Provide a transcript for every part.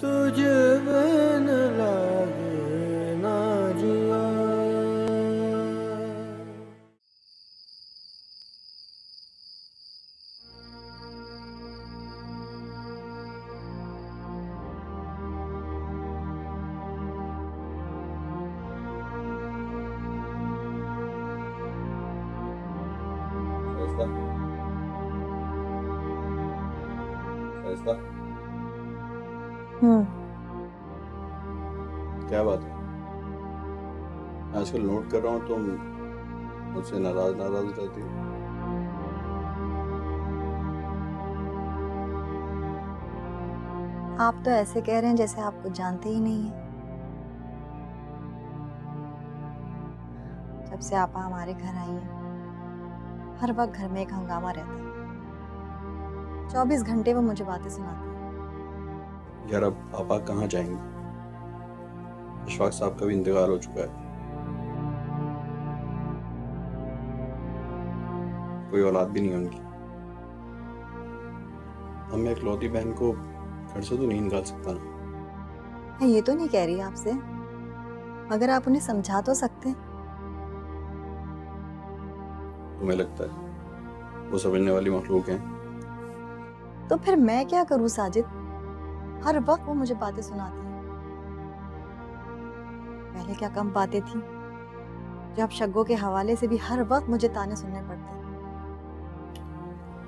तुझे बिन लागे ना जिया। फैसला क्या बात है? आजकल नोट कर रहा हूँ तुम मुझसे नाराज नाराज रहती हो। आप तो ऐसे कह रहे हैं जैसे आप कुछ जानते ही नहीं है। जब से आपा हमारे घर आई हैं, हर वक्त घर में एक हंगामा रहता है। 24 घंटे वो मुझे बातें सुनाती है। यार अब आपा कहाँ जाएंगे? अशफाक साहब का भी इंतकाल हो चुका है, कोई औलाद भी नहीं है उनकी। अब मैं इकलौती बहन को घर से तो नहीं निकाल सकता ना। मैं ये तो नहीं कह रही आपसे, मगर आप उन्हें समझा तो सकते हैं। तुम्हें लगता है वो समझने वाली मखलूक हैं? तो फिर मैं क्या करूं साजिद? हर वक्त वो मुझे बातें सुनाती है। पहले क्या कम बातें थी, जब शग्गों के हवाले से भी हर वक्त मुझे ताने सुनने पड़ते।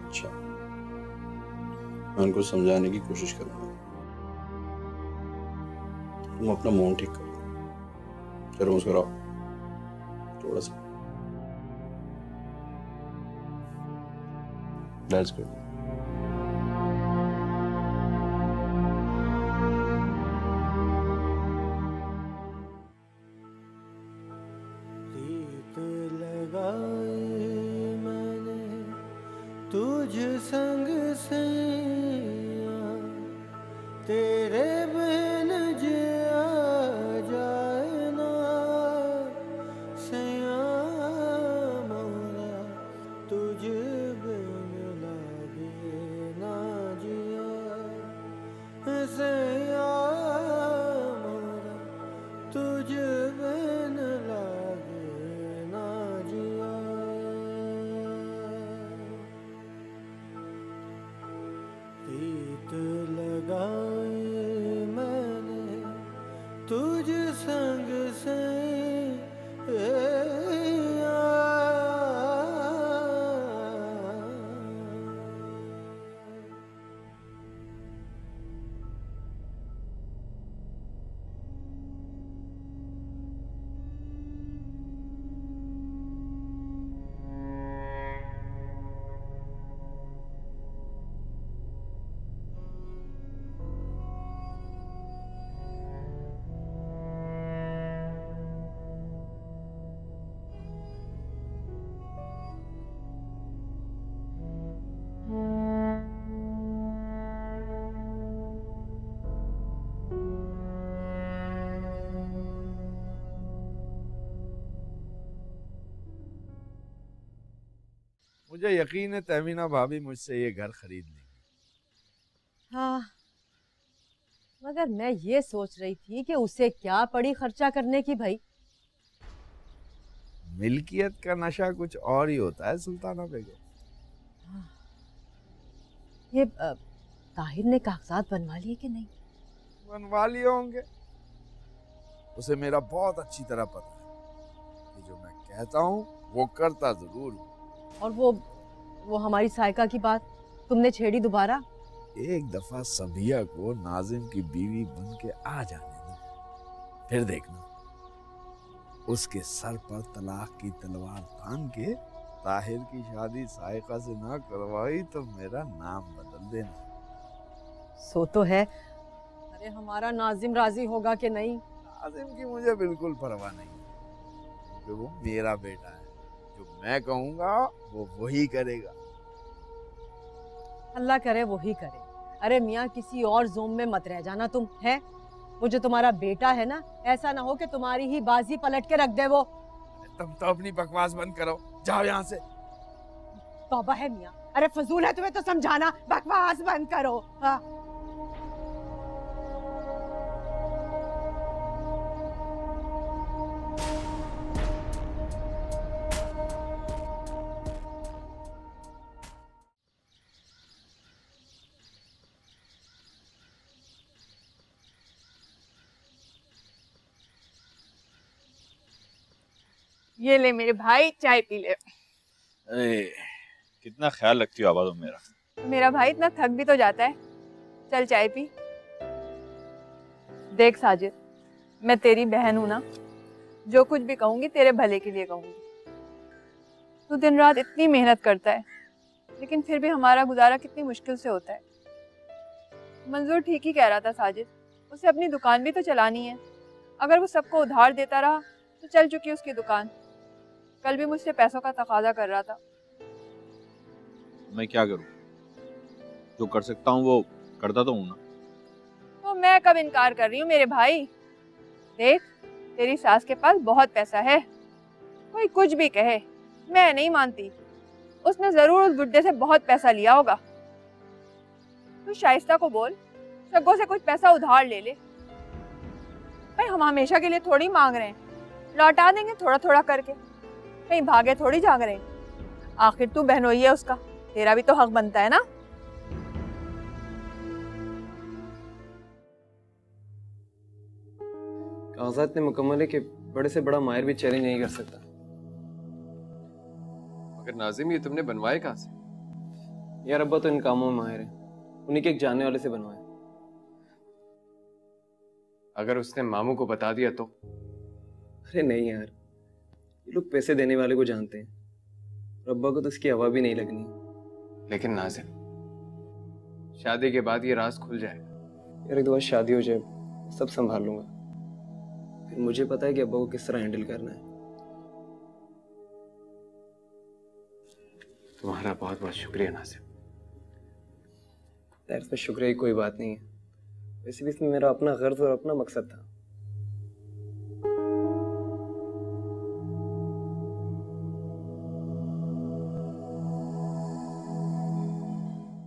अच्छा, मैं उनको समझाने की कोशिश करूंगा। तुम अपना मूड ठीक करो, चलो मुस्कुराओ थोड़ा सा। That's good. प्रीत लगाई मैंने तुझ संग सैया, तेरे बिन जिया जाए ना सैया मोरा, तुझ बिन लागे ना जिया सैया मोरा, तुझ बिन लागे ना जिया। प्रीत लगाई मैंने तुझ संग सैया। मुझे यकीन है तहमीना भाभी मुझसे ये घर खरीद लेंगी। हाँ, मगर मैं ये सोच रही थी कि उसे क्या पड़ी खर्चा करने की भाई। मिल्कियत का नशा कुछ और ही होता है सुल्ताना बेगम। ये ताहिर ने कागजात बनवा लिए कि नहीं? बनवा लिए होंगे। उसे मेरा बहुत अच्छी तरह पता है कि जो मैं कहता हूँ वो करता जरूर हूँ। और वो हमारी सायका की बात तुमने छेड़ी दोबारा? एक दफा सबिया को नाजिम की बीवी बन के आ जाने दो, फिर देखना उसके सर पर तलाक की तलवार तान के ताहिर की शादी सायका से ना करवाई तो मेरा नाम बदल देना। सो तो है, अरे हमारा नाजिम राजी होगा कि नहीं? नाजिम की मुझे बिल्कुल परवाह नहीं, क्योंकि वो मेरा बेटा है। जो मैं कहूँगा वो वही करेगा। अल्लाह करे वही करे। अरे मियाँ किसी और जोम में मत रह जाना तुम, है? वो जो तुम्हारा बेटा है ना, ऐसा ना हो कि तुम्हारी ही बाजी पलट के रख दे वो। तुम तो अपनी बकवास बंद करो, जाओ यहाँ से। तौबा है मियाँ, अरे फजूल है तुम्हें तो समझाना, बकवास बंद करो। हाँ। ये ले मेरे भाई, चाय पी ले। कितना ख्याल रखती हो आबा तुम मेरा। मेरा भाई इतना थक भी तो जाता है। चल चाय पी। देख साजिद, मैं तेरी बहन हूं ना, जो कुछ भी कहूंगी तेरे भले के लिए कहूंगी। तू दिन रात इतनी मेहनत करता है, लेकिन फिर भी हमारा गुजारा कितनी मुश्किल से होता है। मंजूर ठीक ही कह रहा था साजिद, उसे अपनी दुकान भी तो चलानी है। अगर वो सबको उधार देता रहा तो चल चुकी उसकी दुकान। कल भी मुझसे पैसों का तकाजा कर रहा था। मैं क्या करूं, जो कर सकता हूं वो करता तो हूं ना। तो मैं कब इनकार कर रही हूँ मेरे भाई। देख, तेरी सास के पास बहुत पैसा है, कोई कुछ भी कहे मैं नहीं मानती। उसने जरूर उस बुड्ढे से बहुत पैसा लिया होगा। तू शाइस्ता को बोल, शग्गो से कुछ पैसा उधार ले ले। भाई हम हमेशा के लिए थोड़ी मांग रहे हैं, लौटा देंगे थोड़ा थोड़ा करके, कहीं भागे थोड़ी जाग रहे हैं। आखिर तू बहनोई है उसका, तेरा भी तो हक बनता है ना। कागजात इतने मुकम्मल है कि बड़े से बड़ा माहिर भी चैलेंज नहीं कर सकता। मगर नाजिम, ये तुमने बनवाए कहाँ से? यार अब्बा तो इन कामों में माहिर है, उन्हीं के एक जानने वाले से बनवाए। अगर उसने मामू को बता दिया तो? अरे नहीं यार, ये लोग पैसे देने वाले को जानते हैं, और अब्बा को तो इसकी हवा भी नहीं लगनी। लेकिन नाजिम, शादी के बाद ये राज खुल जाएगा। यार एक दो बार शादी हो जाए, सब संभाल लूंगा। फिर मुझे पता है कि अब्बा को किस तरह हैंडल करना है। तुम्हारा बहुत बहुत शुक्रिया नाजिम। यार इसमें शुक्रिया की कोई बात नहीं है, वैसे भी इसमें मेरा अपना गर्ज और अपना मकसद था।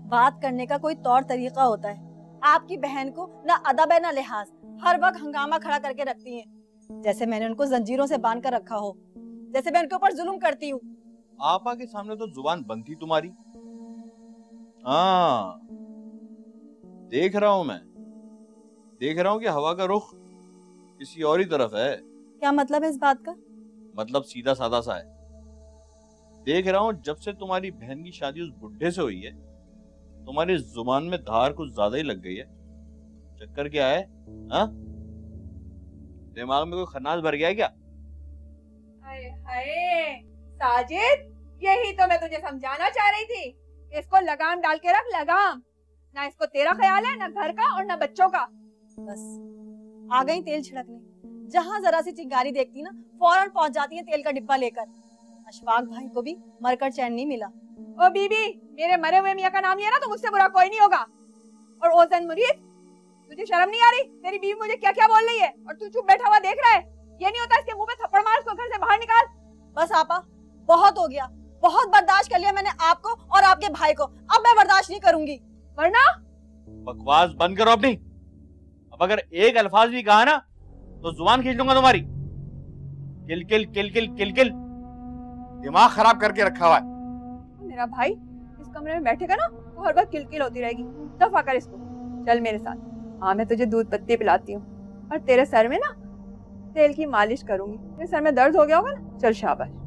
बात करने का कोई तौर तरीका होता है। आपकी बहन को ना अदब है ना लिहाज, हर वक्त हंगामा खड़ा करके रखती हैं, जैसे मैंने उनको जंजीरों से बांध कर रखा हो, जैसे मैं उनके ऊपर जुल्म करती हूँ। आपा के सामने तो जुबान बंद थी तुम्हारी। हाँ, देख रहा हूं मैं, देख रहा हूं कि हवा का रुख किसी और ही तरफ है। क्या मतलब है इस बात का? मतलब सीधा साधा सा है। देख रहा हूं जब से तुम्हारी बहन की शादी उस बुढ़े से हुई है, तुम्हारी जुबान में धार कुछ ज्यादा ही लग गई है। चक्कर क्या है? हाँ, दिमाग में कोई खन्नास भर गया है क्या? हाय हाय साजिद, यही तो मैं तुझे समझाना चाह रही थी। इसको लगाम डाल के रख, लगाम। ना इसको तेरा ख्याल है, ना घर का और ना बच्चों का। बस आ गई तेल छिड़कने। जहाँ जरा सी चिंगारी देखती ना, फौरन पहुंच जाती है तेल का डिब्बा लेकर। अशफाक भाई को भी मरकर चैन नहीं मिला। ओ बीबी, मेरे मरे हुए मियाँ का नाम लिया ना तो मुझसे बुरा कोई नहीं होगा। और ओजन मुरीद, तुझे शर्म नहीं आ रही? तेरी बीवी मुझे क्या क्या बोल रही है और तू चुप बैठा हुआ देख रहा है। ये नहीं होता इसके मुंह पे थप्पड़ मार, उसको घर से बाहर निकाल। बस आपा, बहुत हो गया, बहुत बर्दाश्त कर लिया मैंने आपको और आपके भाई को। अब मैं बर्दाश्त नहीं करूंगी। वरना बकवास बंद करो अपनी। अब अगर एक अल्फाज भी कहा ना तो जुबान खींच लूंगा तुम्हारी। किल किल किल किल किल किल, दिमाग खराब करके रखा हुआ है। मेरा भाई इस कमरे में बैठेगा ना तो हर बार किलकिल होती रहेगी। दफा कर इसको। चल मेरे साथ। हाँ, मैं तुझे दूध पत्ती पिलाती हूँ और तेरे सर में ना तेल की मालिश करूंगी। तेरे सर में दर्द हो गया होगा ना, चल शाबाश।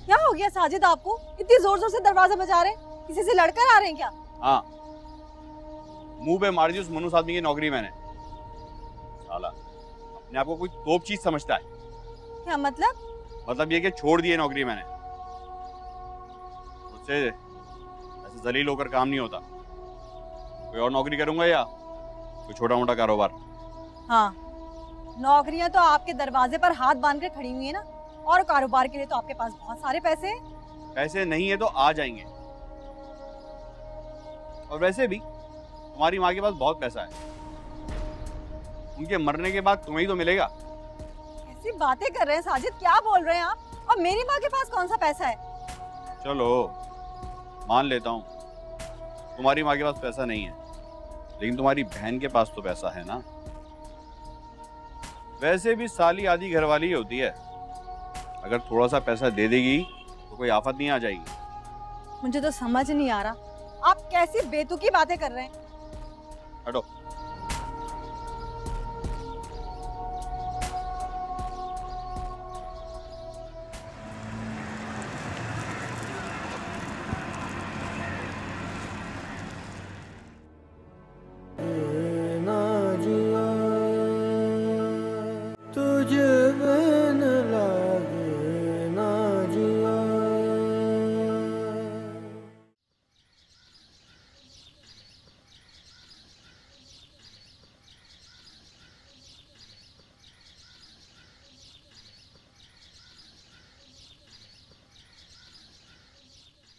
क्या हो गया साजिद, आपको इतनी जोर जोर से दरवाजा बजा रहे हैं? किसी से लड़कर आ रहे हैं क्या? हाँ, मुंह पे मार दी उस मनुष्य आदमी की नौकरी मैंने। साला अपने आप को कोई तोप चीज समझता है। क्या मतलब? मतलब ये कि छोड़ दिए नौकरी मैंने। इससे ऐसे जलील होकर काम नहीं होता। कोई और नौकरी करूंगा या कोई छोटा मोटा कारोबार। हाँ, नौकरियां तो आपके दरवाजे पर हाथ बांध कर खड़ी हुई है ना, और कारोबार के लिए तो आपके पास बहुत सारे पैसे हैं। पैसे नहीं है तो आ जाएंगे। और वैसे भी तुम्हारी माँ के पास बहुत पैसा है, उनके मरने के बाद तुम्हें ही तो मिलेगा। ऐसी बातें कर रहे हैं साजिद, क्या बोल रहे हैं आप? और मेरी माँ के पास कौन सा पैसा है? चलो मान लेता हूँ तुम्हारी माँ के पास पैसा नहीं है, लेकिन तुम्हारी बहन के पास तो पैसा है ना। वैसे भी साली आधी घरवाली होती है, अगर थोड़ा सा पैसा दे देगी तो कोई आफत नहीं आ जाएगी। मुझे तो समझ नहीं आ रहा, आप कैसी बेतुकी बातें कर रहे हैं। हटो।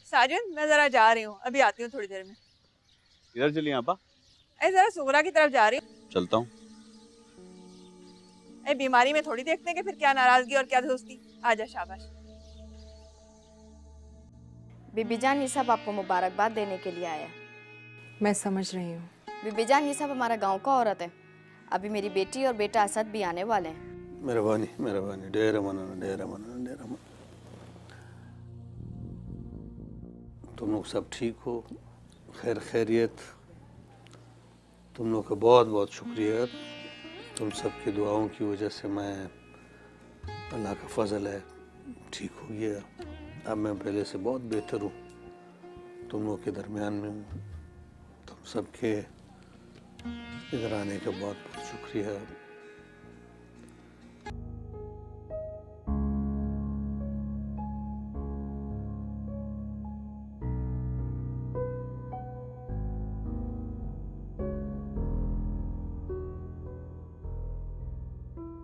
साजिद, मैं जरा जा रही हूँ, अभी आती हूँ थोड़ी देर में। किधर चली आपा? अरे जरा सुगरा की तरफ जा रही हूँ। चलता हूँ। अरे बीमारी में थोड़ी देखते हैं कि फिर क्या नाराजगी और क्या दोस्ती। आजा, शाबाश। बीबी जान, ये सब आपको मुबारकबाद देने के लिए आया। मैं समझ रही हूँ बीबी जान, ये सब हमारा गांव का औरत है। अभी मेरी बेटी और बेटा असद भी आने वाले हैं। मेहरबानी मेहरबानी, ढेर मनाना ढेर मनाना ढेर मनाना। तुम लोग सब ठीक हो, खैर खैरियत। तुम लोग का बहुत बहुत शुक्रिया। तुम सबकी दुआओं की वजह से मैं, अल्लाह का फजल है, ठीक हो गया। अब मैं पहले से बहुत बेहतर हूँ। तुम लोग के दरमियान में हूँ। तुम सबके इधर आने का बहुत बहुत शुक्रिया।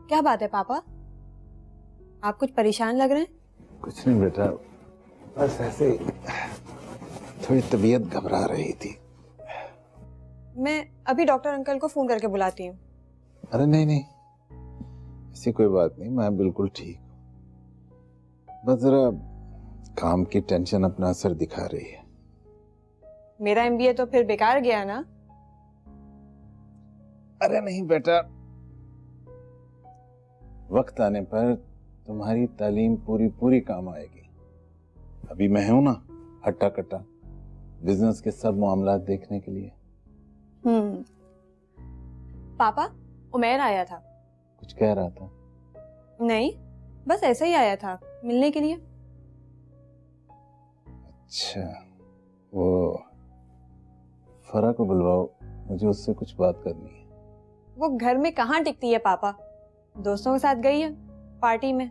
क्या बात है पापा, आप कुछ परेशान लग रहे हैं? कुछ नहीं बेटा, बस ऐसे ही थोड़ी तबीयत घबरा रही थी। मैं अभी डॉक्टर अंकल को फोन करके बुलाती हूँ। अरे नहीं नहीं, ऐसी कोई बात नहीं, मैं बिल्कुल ठीक हूँ। बस जरा काम की टेंशन अपना असर दिखा रही है। मेरा MBA तो फिर बेकार गया ना? अरे नहीं बेटा, वक्त आने पर तुम्हारी तालीम पूरी पूरी काम आएगी। अभी मैं हूं ना हट्टा कट्टा बिजनेस के सब मामला देखने के लिए। पापा, उमैर आया था। कुछ कह रहा था? नहीं, बस ऐसे ही आया था मिलने के लिए। अच्छा, वो फरा को बुलवाओ, मुझे उससे कुछ बात करनी है। वो घर में कहाँ टिकती है पापा, दोस्तों के साथ गई है पार्टी में।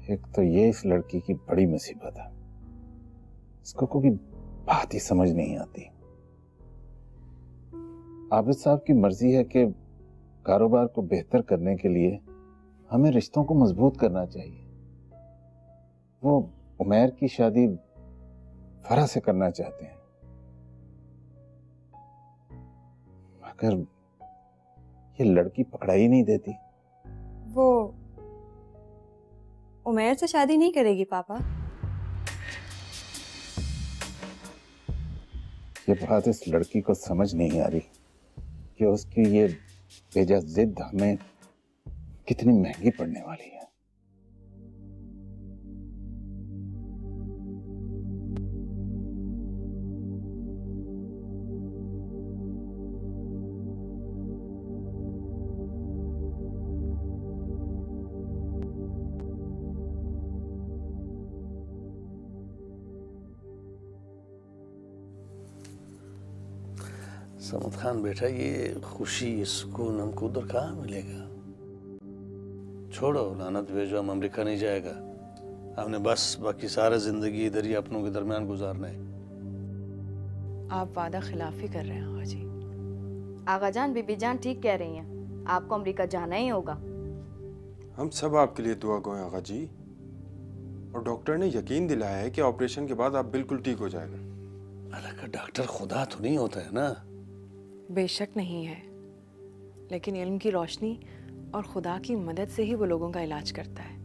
एक तो ये इस लड़की की बड़ी मुसीबत है, इसको कोई बात ही समझ नहीं आती। आबिद साहब की मर्जी है कि कारोबार को बेहतर करने के लिए हमें रिश्तों को मजबूत करना चाहिए। वो उमैर की शादी फरा से करना चाहते हैं, मगर ये लड़की पकड़ाई नहीं देती। वो उमैर से शादी नहीं करेगी पापा। ये बात इस लड़की को समझ नहीं आ रही कि उसकी ये बेजा जिद हमें कितनी महंगी पड़ने वाली है। समद खान बेटा, ये खुशी ये सुकून हमको उधर कहाँ मिलेगा? छोड़ो, लानत भेजो, हम अमेरिका नहीं जाएगा। हमने बस बाकी सारा जिंदगी इधर ही अपनों के दरमियान गुजारना है। आप वादा खिलाफी कर रहे हैं आगा जी। आगा जान, बीबी जान ठीक कह रही हैं, आपको अमेरिका जाना ही होगा। हम सब आपके लिए दुआ गो हैं आगा जी, और डॉक्टर ने यकीन दिलाया है कि ऑपरेशन के बाद आप बिल्कुल ठीक हो जाएगा। अलग डॉक्टर खुदा तो नहीं होता है ना। बेशक नहीं है, लेकिन इल्म की रोशनी और खुदा की मदद से ही वो लोगों का इलाज करता है,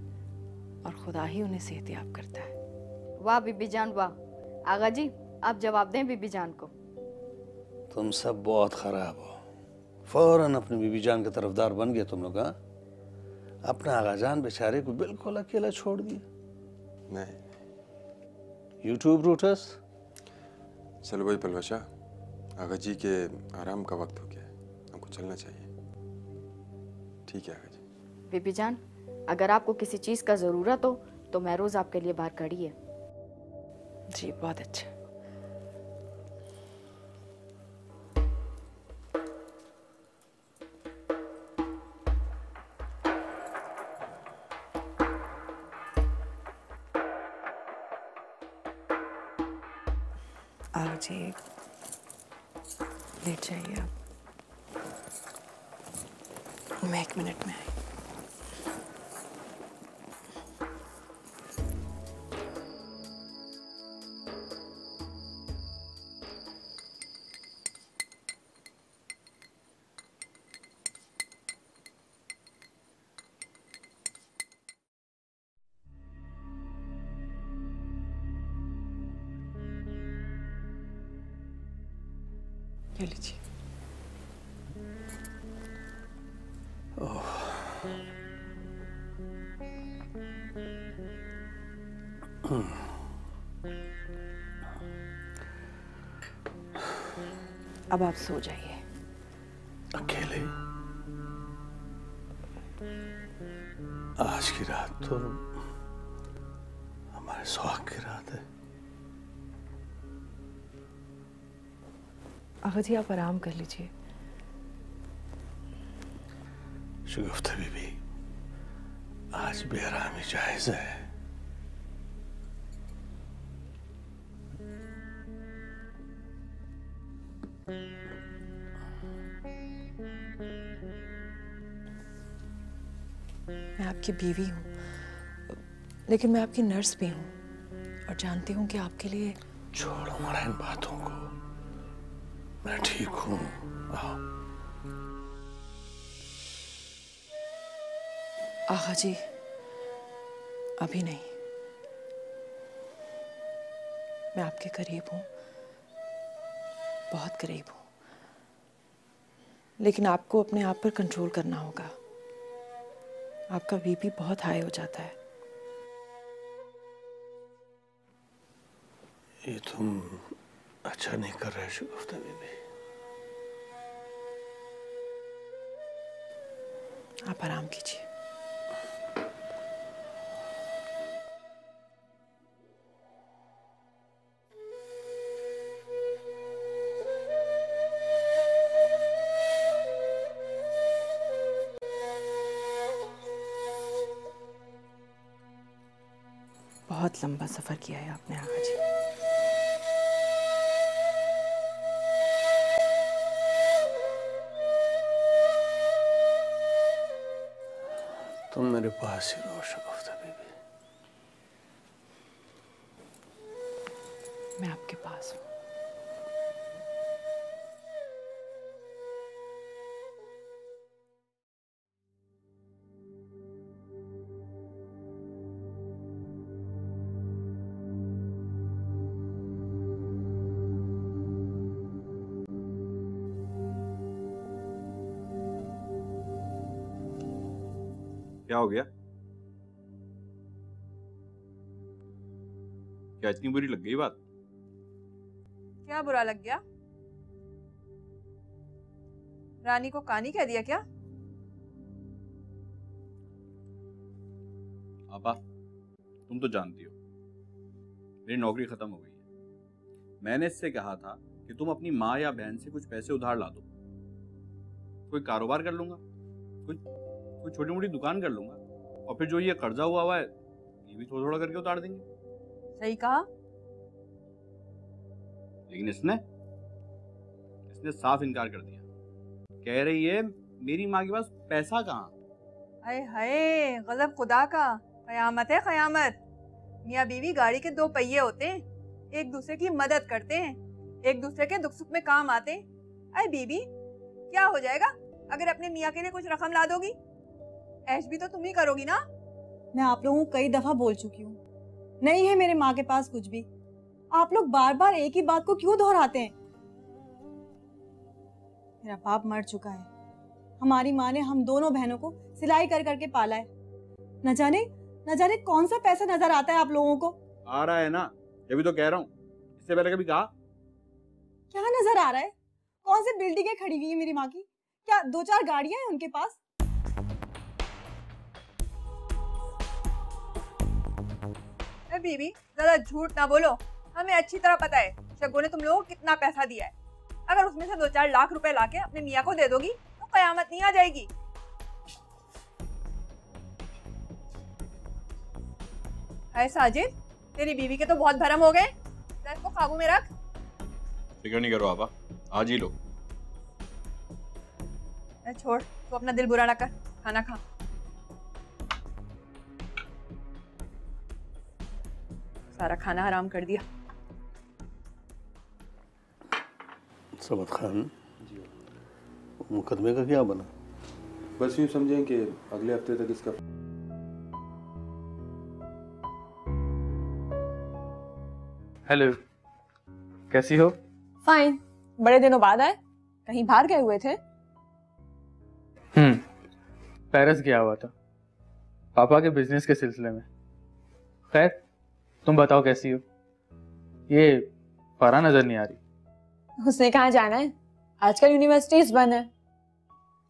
और खुदा ही उन्हें सेहतयाब करता है। वाह बीबी जान वाह। आगा जी आप जवाब दें बीबी जान को। तुम सब बहुत खराब हो, फौरन अपनी बीबी जान के तरफदार बन गए तुम लोग। हाँ, अपना आगाजान बेचारे को बिल्कुल अकेला छोड़ दिया। नहीं यूट्यूब रूटर्स। चलो भाई पलवशा, आगा जी के आराम का वक्त हो गया है, हमको चलना चाहिए। ठीक है आगा जी। बीबी जान अगर आपको किसी चीज़ का ज़रूरत हो तो महरोज़ आपके लिए बाहर खड़ी है। जी बहुत अच्छा। आगा जी लेट जाइए आप, मैं 1 मिनट में आई। ये लीजिए। अब आप सो जाइए। अकेले? आज की रात तो हमारे सुहाग की रात है। आगा जी आप आराम कर लीजिए। शगुफ्ता बीबी, आज बेआरामी जायज है। मैं आपकी बीवी हूँ, लेकिन मैं आपकी नर्स भी हूँ, और जानती हूँ कि आपके लिए। छोड़ो मरा इन बातों को, मैं ठीक हूँ। आओ। आगा जी अभी नहीं, मैं आपके करीब हूँ, बहुत करीब हूँ, लेकिन आपको अपने आप पर कंट्रोल करना होगा। आपका बीपी बहुत हाई हो जाता है। ये तुम अच्छा नहीं कर रहे शगुफ्ता बीबी। आप आराम कीजिए। बहुत लंबा सफर किया है आपने आगा जी। तुम मेरे पास ही रहो शगुफ्ता बीबी। मैं आपके पास हूँ। क्या हो गया? क्या इतनी बुरी लग गई बात? क्या बुरा लग गया? रानी को कहानी कह दिया क्या? आपा, तुम तो जानती हो मेरी नौकरी खत्म हो गई है। मैंने इससे कहा था कि तुम अपनी माँ या बहन से कुछ पैसे उधार ला दो, कोई कारोबार कर लूंगा, कोई छोटी मोटी दुकान कर लूंगा, और फिर जो ये कर्जा हुआ है ये भी थोड़ा थोड़ा करके उतार देंगे। सही कहा। लेकिन इसने साफ इनकार कर दिया, कह रही है मेरी माँ के पास पैसा कहाँ। हाय हाय, गजब खुदा का, कयामत है कयामत। मियाँ बीवी गाड़ी के दो पहिए होते हैं, एक दूसरे की मदद करते हैं, एक दूसरे के दुख सुख में काम आते हैं। अरे बीबी, क्या हो जाएगा अगर अपने मियाँ के लिए कुछ रकम ला दोगी? ऐश भी तो तुम ही करोगी ना। मैं आप लोगों को कई दफा बोल चुकी हूँ, नहीं है मेरे माँ के पास कुछ भी। आप लोग बार बार एक ही बात को क्यों दोहराते हैं? मेरा बाप मर चुका है, हमारी माँ ने हम दोनों बहनों को सिलाई कर करके पाला है। न जाने कौन सा पैसा नजर आता है आप लोगों को। आ रहा है ना, ये भी तो कह रहा हूँ, इससे पहले कभी कहा? क्या नजर आ रहा है? कौन सी बिल्डिंगें खड़ी हुई है मेरी माँ की? क्या 2-4 गाड़ियां हैं उनके पास? बीबी ज्यादा झूठ ना बोलो, हमें अच्छी तरह पता है शगो ने तुम लोगों को कितना पैसा दिया है। अगर उसमें से 2-4 लाख रुपए लाके अपने मियाँ को दे दोगी तो कयामत नहीं आ जाएगी। हाय साजिद, तेरी बीवी के तो बहुत भरम हो गए, इसको काबू में रख। फिक्र नहीं करो आपा, आज ही लो। छोड़, तो अपना दिल बुरा ना कर, खाना खा। सारा खाना हराम कर दिया। सबत खान, मुकदमे का क्या बना? बस यूँ समझें कि अगले हफ्ते तक इसका हेलो, कैसी हो? फाइन। बड़े दिनों बाद आए, कहीं बाहर गए हुए थे? पेरिस गया हुआ था, पापा के बिजनेस के सिलसिले में। खैर, तुम बताओ कैसी हो? ये फरा नजर नहीं आ रही। उसने कहाँ जाना है, आजकल यूनिवर्सिटीज बंद है,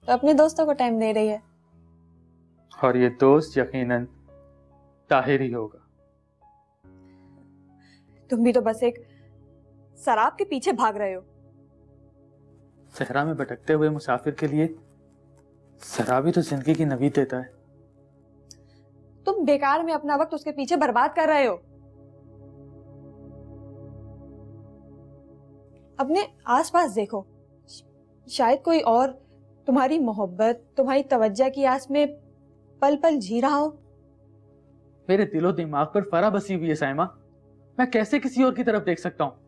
तो अपने दोस्तों को टाइम दे रही है। और ये दोस्त यकीनन ताहिर ही होगा। तुम भी तो बस एक शराब के पीछे भाग रहे हो। सहरा में भटकते हुए मुसाफिर के लिए शराब ही तो जिंदगी की नवीद देता है। तुम बेकार में अपना वक्त उसके पीछे बर्बाद कर रहे हो। अपने आसपास देखो, शायद कोई और तुम्हारी मोहब्बत, तुम्हारी तवज्जो की आस में पल पल जी रहा हो। मेरे दिलो दिमाग पर फरा बसी हुई है साइमा, मैं कैसे किसी और की तरफ देख सकता हूँ?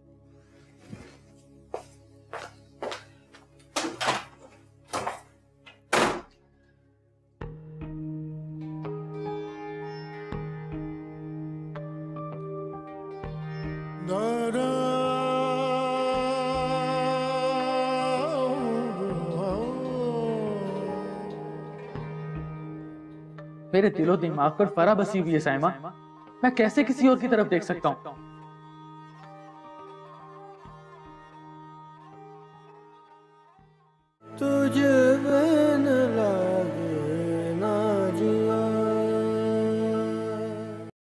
मेरे दिलो दिमाग पर फरा बसी हुई है साइमा, मैं कैसे किसी और की तरफ देख सकता हूँ?